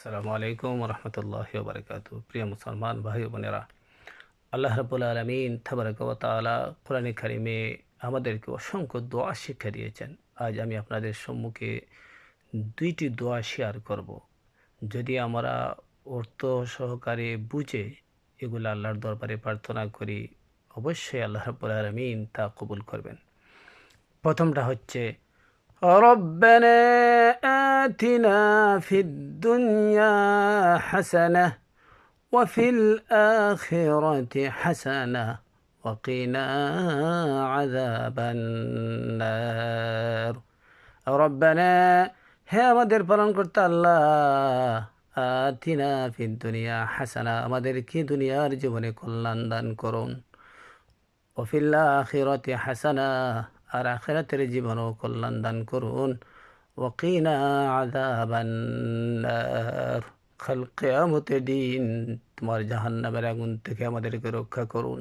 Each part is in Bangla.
আসসালামু আলাইকুম রহমতুল্লাহি ওয়া বারাকাতুহু। প্রিয় মুসলমান ভাই ও বোনেরা, আল্লাহ রাব্বুল আলামিন তাবারাকা ওয়া তাআলা কোরআনে কারিমে আমাদেরকে অসংখ্য দোয়া শিক্ষা দিয়েছেন। আজ আমি আপনাদের সম্মুখে দুইটি দোয়া শেয়ার করব। যদি আমরা অর্থ সহকারে বুঝে এগুলো আল্লাহর দরবারে প্রার্থনা করি, অবশ্যই আল্লাহ রাব্বুল আলামিন তা কবুল করবেন। প্রথমটা হচ্ছে ربنا آتنا في الدنيا حسنة وفي الآخرة حسنة وقنا عذاب النار ربنا হে আমাদের পালন করতে আল্লাহ আতিনা ফিদ দুনিয়া হাসানা, আমাদেরকে দুনিয়ার জীবনে কল্যাণ দান করুন। ওফিল আখিরাতি হাসানা, আর আখিরাতের জীবনও কল্যাণ দান করুন। ওয়াকিনা আযাবান নার, কাল কিয়ামতের দিন তোমার জাহান্নামের আগুন থেকে আমাদেরকে রক্ষা করুন।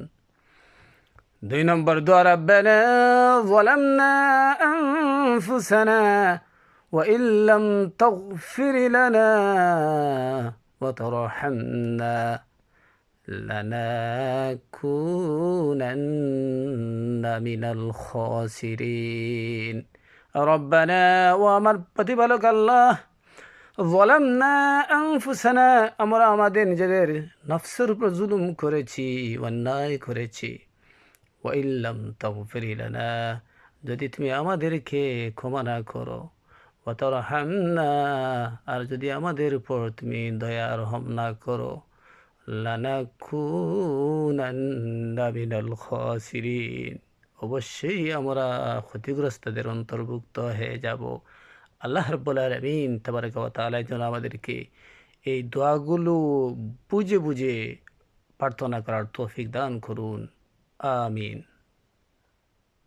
2 নম্বর দোয়া, রাব্বানা যালামনা আনফুসানা ওয়া ইল্লাম তাগফির লানা ওয়া তারহামনা লানাকুনান্না মিনাল খাসিরিন। রব্বানা, ও আমার প্রতিপালক আল্লাহ, যালামনা আনফুসানা, আমরা আমাদের নিজেদের নফসের উপর জুলুম করেছি, অন্যায় করেছি। ওয়া ইল্লাম তাগফির লানা, যদি তুমি আমাদেরকে ক্ষমা না করো, ওয়া তারহামনা, আর যদি আমাদের উপর তুমি দয়া রহম না করো, লানাকুনান্না মিনাল খাসিরিন, অবশ্যই আমরা ক্ষতিগ্রস্তদের অন্তর্ভুক্ত হয়ে যাব। আল্লাহ রাব্বুল আলামিন তাবারাকা ওয়া তাআলা যেন আমাদেরকে এই দোয়াগুলো বুঝে বুঝে প্রার্থনা করার তৌফিক দান করুন। আমিন।